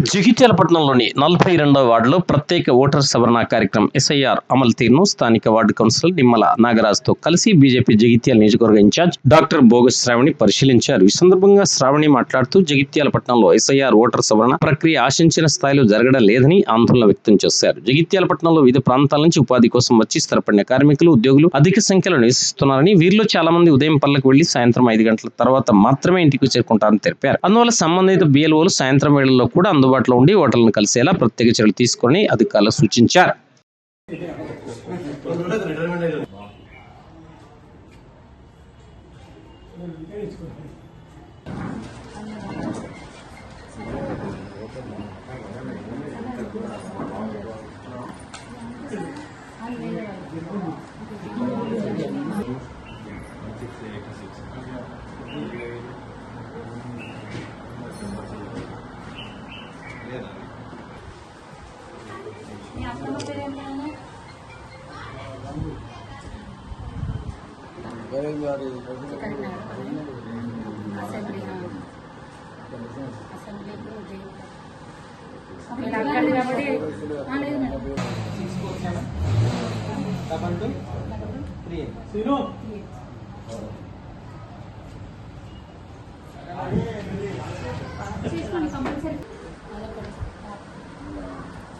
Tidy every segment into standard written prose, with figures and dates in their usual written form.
జగిత్యాల పట్టణంలోని 42వ వార్డులో ప్రత్యేక ఓటర్ సవరణ కార్యక్రమం ఎస్ఐఆర్ అమలు తీరును స్థానిక వార్డు కౌన్సిలర్ నిమ్మల నాగరాజ్తో కలిసి బీజేపీ జగిత్యాల నియోజకవర్గ ఇన్ఛార్జ్ డాక్టర్ బోగస్ శ్రావణి పరిశీలించారు. ఈ సందర్భంగా శ్రావణి మాట్లాడుతూ జగిత్యాల పట్టణంలో ఎస్ఐఆర్ ఓటర్ సవరణ ప్రక్రియ ఆశించిన స్థాయిలో జరగడం లేదని ఆందోళన వ్యక్తం చేశారు. జగిత్యాల పట్టణంలో వివిధ ప్రాంతాల నుంచి ఉపాధి కోసం వచ్చి స్థిరపడిన కార్మికులు, ఉద్యోగులు అధిక సంఖ్యలో నివసిస్తున్నారని, వీరిలో చాలా మంది ఉదయం పనులకు వెళ్లి సాయంత్రం 5 గంటల తర్వాత మాత్రమే ఇంటికి చేరుకుంటారని తెలిపారు. అందువల్ల సంబంధిత బిఎల్ఓలు సాయంత్రం వేళల్లో కూడా అందుబాటులో ఉండి ఓటర్లను కలిసేలా ప్రత్యేక చర్యలు తీసుకొని అధికారులు సూచించారు.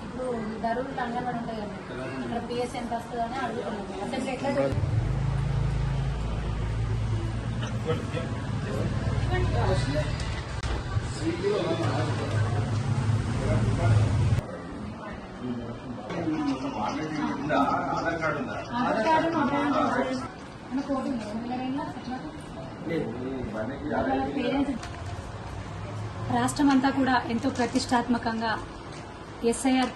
ఇప్పుడు ధరలు అంగన్వాడి ఉంటాయి కదా, ఇక్కడ పిఎస్ ఎంత వస్తుందని అడుగుతున్నాం. అసలు ఎట్లా రాష్ట్రమంతా కూడా ఎంతో ప్రతిష్టాత్మకంగా ఎస్ఐఆర్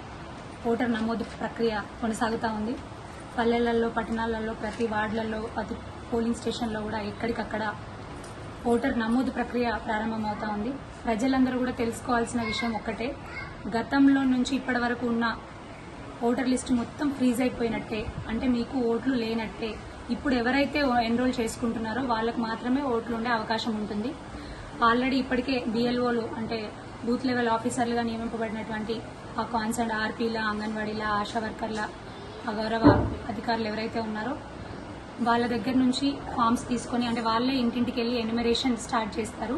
ఓటర్ నమోదు ప్రక్రియ కొనసాగుతూ ఉంది. పల్లెలలో, పట్టణాలలో, ప్రతి వార్డులలో, ప్రతి పోలింగ్ స్టేషన్లో కూడా ఎక్కడికక్కడ ఓటర్ నమోదు ప్రక్రియ ప్రారంభమవుతా ఉంది. ప్రజలందరూ కూడా తెలుసుకోవాల్సిన విషయం ఒక్కటే, గతంలో నుంచి ఇప్పటి వరకు ఉన్న ఓటర్ లిస్టు మొత్తం ఫ్రీజ్ అయిపోయినట్టే, అంటే మీకు ఓట్లు లేనట్టే. ఇప్పుడు ఎవరైతే ఎన్రోల్ చేసుకుంటున్నారో వాళ్ళకు మాత్రమే ఓట్లు ఉండే అవకాశం ఉంటుంది. ఆల్రెడీ ఇప్పటికే బిఎల్ఓలు అంటే బూత్ లెవెల్ ఆఫీసర్లుగా నియమింపబడినటువంటి ఆ కాన్సర్న్ ఆర్పీల, అంగన్వాడీల, ఆశా వర్కర్ల, గౌరవ అధికారులు ఎవరైతే ఉన్నారో వాళ్ళ దగ్గర నుంచి ఫామ్స్ తీసుకొని, అంటే వాళ్ళే ఇంటింటికి వెళ్ళి ఎన్యుమరేషన్ స్టార్ట్ చేస్తారు.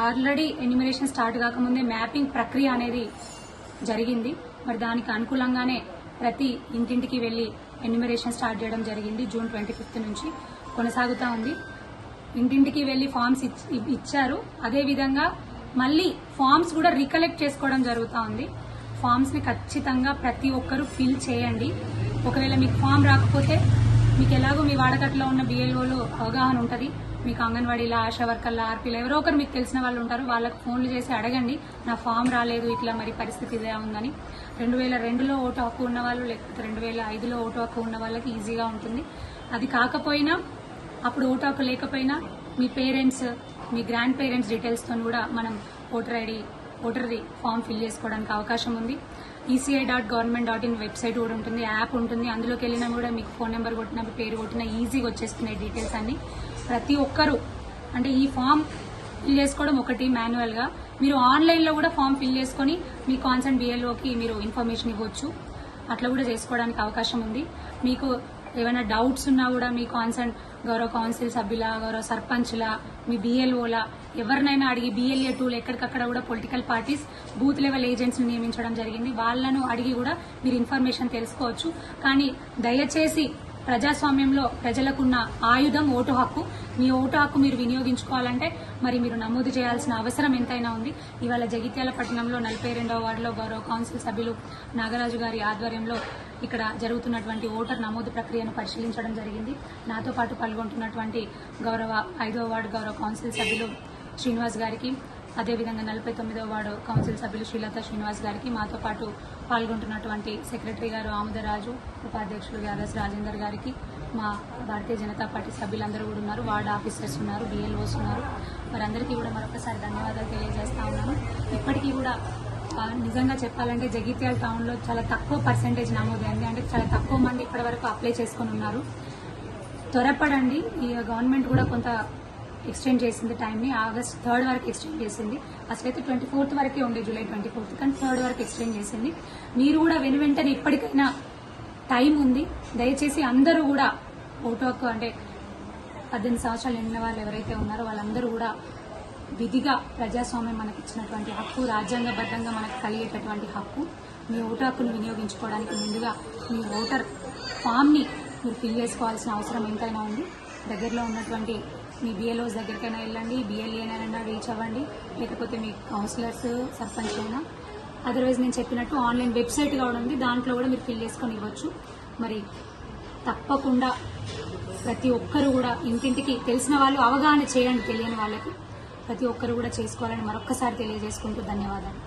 ఆల్రెడీ ఎన్యుమరేషన్ స్టార్ట్ కాకముందే మ్యాపింగ్ ప్రక్రియ అనేది జరిగింది. మరి దానికి అనుకూలంగానే ప్రతి ఇంటింటికి వెళ్ళి ఎన్యుమరేషన్ స్టార్ట్ చేయడం జరిగింది. జూన్ 25 నుంచి కొనసాగుతూ ఉంది. ఇంటింటికి వెళ్ళి ఫామ్స్ ఇచ్చారు. అదేవిధంగా మళ్ళీ ఫామ్స్ కూడా రీకలెక్ట్ చేసుకోవడం జరుగుతూ ఉంది. ఫామ్స్ని ఖచ్చితంగా ప్రతి ఒక్కరూ ఫిల్ చేయండి. ఒకవేళ మీకు ఫామ్ రాకపోతే మీకు ఎలాగో మీ వాడకట్లో ఉన్న బిఎల్ఓలు అవగాహన ఉంటుంది. మీకు అంగన్వాడీల, ఆశా వర్కర్ల, ఆర్పీలు ఎవరో ఒకరు మీకు తెలిసిన వాళ్ళు ఉంటారు. వాళ్ళకు ఫోన్లు చేసి అడగండి, నా ఫామ్ రాలేదు, ఇట్లా మరి పరిస్థితి ఇదే ఉందని. 2002లో ఓటు హక్కు ఉన్న వాళ్ళు, లేకపోతే 2005లో ఓటు హక్కు ఉన్న వాళ్ళకి ఈజీగా ఉంటుంది. అది కాకపోయినా, అప్పుడు ఓటు హక్కు లేకపోయినా మీ పేరెంట్స్, మీ గ్రాండ్ పేరెంట్స్ డీటెయిల్స్తో కూడా మనం ఓటర్ది ఫామ్ ఫిల్ చేసుకోవడానికి అవకాశం ఉంది. ECI.government.in వెబ్సైట్ కూడా ఉంటుంది, యాప్ ఉంటుంది. అందులోకి వెళ్ళినా కూడా మీకు ఫోన్ నెంబర్ కొట్టినా, మీ పేరు కొట్టినా ఈజీగా వచ్చేస్తున్నాయి డీటెయిల్స్ అన్ని. ప్రతి ఒక్కరూ అంటే ఈ ఫామ్ ఫిల్ చేసుకోవడం ఒకటి మాన్యువల్గా, మీరు ఆన్లైన్లో కూడా ఫామ్ ఫిల్ చేసుకొని మీ కాన్సర్న్ బిఎల్ఓకి మీరు ఇన్ఫర్మేషన్ ఇవ్వచ్చు. అట్లా కూడా చేసుకోవడానికి అవకాశం ఉంది. మీకు ఏమైనా డౌట్స్ ఉన్నా కూడా మీ కాన్సర్న్ గౌరవ కౌన్సిల్ సభ్యుల, గౌరవ సర్పంచ్ల, మీ బిఎల్ఓల ఎవరినైనా అడిగి, BLA 2 ఎక్కడికక్కడ కూడా పొలిటికల్ పార్టీస్ బూత్ లెవెల్ ఏజెంట్స్ని నియమించడం జరిగింది. వాళ్ళను అడిగి కూడా మీరు ఇన్ఫర్మేషన్ తెలుసుకోవచ్చు. కానీ దయచేసి ప్రజాస్వామ్యంలో ప్రజలకున్న ఆయుధం ఓటు హక్కు. మీ ఓటు హక్కు మీరు వినియోగించుకోవాలంటే మరి మీరు నమోదు చేయాల్సిన అవసరం ఎంతైనా ఉంది. ఇవాళ జగిత్యాల పట్టణంలో 42వ వార్డులో గౌరవ కౌన్సిల్ సభ్యులు నాగరాజు గారి ఆధ్వర్యంలో ఇక్కడ జరుగుతున్నటువంటి ఓటర్ నమోదు ప్రక్రియను పరిశీలించడం జరిగింది. నాతో పాటు పాల్గొంటున్నటువంటి గౌరవ 5వ వార్డు గౌరవ కౌన్సిల్ సభ్యులు శ్రీనివాస్ గారికి, అదేవిధంగా 49వ వార్డు కౌన్సిల్ సభ్యులు శ్రీలత శ్రీనివాస్ గారికి, మాతో పాటు పాల్గొంటున్నటువంటి సెక్రటరీ గారు ఆముదరాజు, ఉపాధ్యక్షులు యాదస్ రాజేందర్ గారికి, మా భారతీయ జనతా పార్టీ సభ్యులందరూ కూడా ఉన్నారు, వార్డు ఆఫీసర్స్ ఉన్నారు, బిఎల్ఓస్ ఉన్నారు. వారందరికీ కూడా మరొకసారి ధన్యవాదాలు తెలియజేస్తా ఉన్నాను. ఇప్పటికీ కూడా నిజంగా చెప్పాలంటే జగిత్యాల టౌన్లో చాలా తక్కువ పర్సెంటేజ్ నమోదైంది. అంటే చాలా తక్కువ మంది ఇప్పటి వరకు అప్లై చేసుకుని ఉన్నారు. త్వరపడండి. ఈ గవర్నమెంట్ కూడా కొంత ఎక్స్టెండ్ చేసింది టైంని. ఆగస్ట్ 3 వరకు ఎక్స్టెండ్ చేసింది. అసలైతే 24 వరకే ఉండే, జూలై 24, కానీ 3 వరకు ఎక్స్టెండ్ చేసింది. మీరు కూడా వెంటనే ఇప్పటికైనా టైం ఉంది, దయచేసి అందరూ కూడా ఓటు హక్కు అంటే 18 సంవత్సరాలు నిండిన వాళ్ళు ఎవరైతే ఉన్నారో వాళ్ళందరూ కూడా విధిగా ప్రజాస్వామ్యం మనకి ఇచ్చినటువంటి హక్కు, రాజ్యాంగబద్ధంగా మనకు కలిగేటటువంటి హక్కు, మీ ఓటు హక్కును వినియోగించుకోవడానికి ముందుగా మీ ఓటర్ ఫామ్ని మీరు ఫిల్ చేసుకోవాల్సిన అవసరం ఎంతైనా ఉంది. దగ్గరలో ఉన్నటువంటి మీ బిఎల్ఓస్ దగ్గరికైనా వెళ్ళండి, బిఎల్ఏనైనా రీచ్ అవ్వండి, లేకపోతే మీ కౌన్సిలర్స్, సర్పంచ్ అయినా. అదర్వైజ్ నేను చెప్పినట్టు ఆన్లైన్ వెబ్సైట్ కూడా ఉంది, దాంట్లో కూడా మీరు ఫిల్ చేసుకొని ఇవ్వచ్చు. మరి తప్పకుండా ప్రతి ఒక్కరు కూడా ఇంటింటికి తెలిసిన వాళ్ళు అవగాహన చేయండి, తెలియని వాళ్ళకి ప్రతి ఒక్కరు కూడా చేసుకోవాలని మరొక్కసారి తెలియజేసుకుంటూ ధన్యవాదాలు.